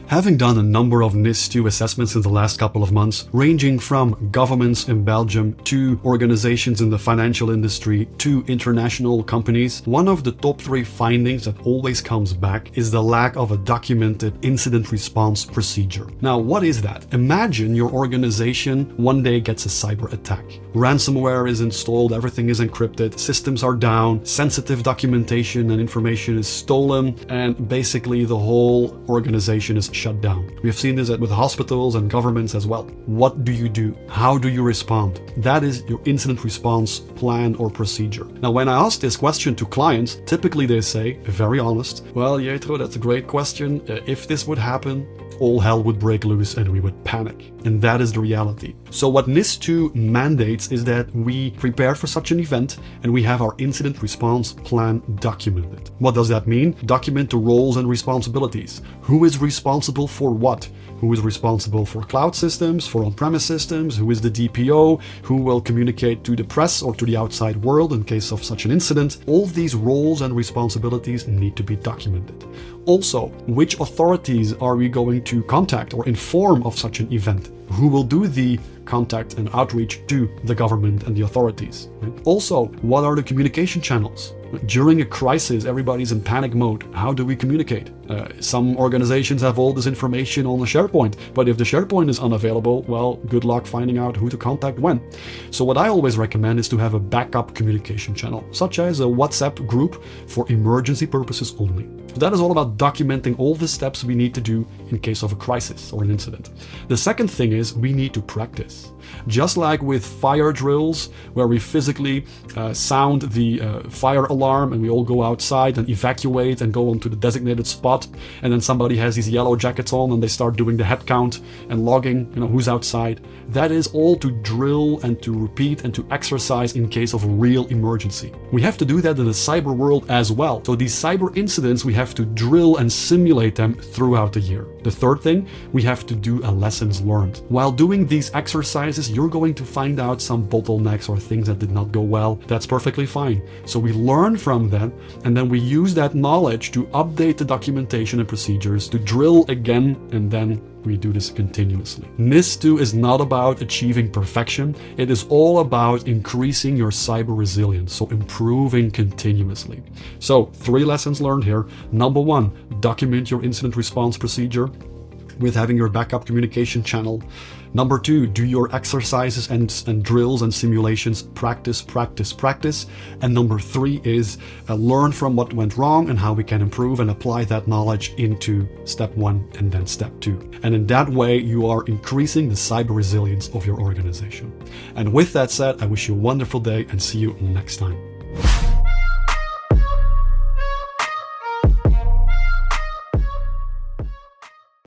Having done a number of NIS2 assessments in the last couple of months, ranging from governments in Belgium to organizations in the financial industry to international companies, one of the top 3 findings that always comes back is the lack of a documented incident response procedure. Now, what is that? Imagine your organization one day gets a cyber attack. Ransomware is installed, everything is encrypted, systems are down, sensitive documentation and information is stolen, and basically the whole organization is shut down. We have seen this with hospitals and governments as well. What do you do? How do you respond? That is your incident response plan or procedure. Now, when I ask this question to clients, typically they say, very honest, well, Jethro, that's a great question. If this would happen, all hell would break loose and we would panic. And that is the reality. So what NIS2 mandates is that we prepare for such an event and we have our incident response plan documented. What does that mean? Document the roles and responsibilities. Who is responsible for what? Who is responsible for cloud systems, for on-premise systems? Who is the DPO? Who will communicate to the press or to the outside world in case of such an incident? All these roles and responsibilities need to be documented. Also, which authorities are we going to contact or inform of such an event? Who will do the contact and outreach to the government and the authorities? Also, what are the communication channels? During a crisis, everybody's in panic mode. How do we communicate? Some organizations have all this information on the SharePoint, but if the SharePoint is unavailable, well, good luck finding out who to contact when. So what I always recommend is to have a backup communication channel, such as a WhatsApp group for emergency purposes only. So that is all about documenting all the steps we need to do in case of a crisis or an incident. The second thing is we need to practice. Just like with fire drills, where we physically sound the fire alarm and we all go outside and evacuate and go onto the designated spot, and then somebody has these yellow jackets on and they start doing the head count and logging, who's outside. That is all to drill and to repeat and to exercise in case of a real emergency. We have to do that in the cyber world as well. So these cyber incidents, we have to drill and simulate them throughout the year. The third thing, we have to do a lessons learned. While doing these exercises, you're going to find out some bottlenecks or things that did not go well. That's perfectly fine. So we learn from them, and then we use that knowledge to update the documentation and procedures, to drill again, and then we do this continuously. NIS2 is not about achieving perfection. It is all about increasing your cyber resilience, so improving continuously. So 3 lessons learned here. Number 1, document your incident response procedure with having your backup communication channel. Number 2, do your exercises and drills and simulations, practice. And number 3 is learn from what went wrong and how we can improve and apply that knowledge into step 1 and then step 2. And in that way, you are increasing the cyber resilience of your organization. And with that said, I wish you a wonderful day and see you next time.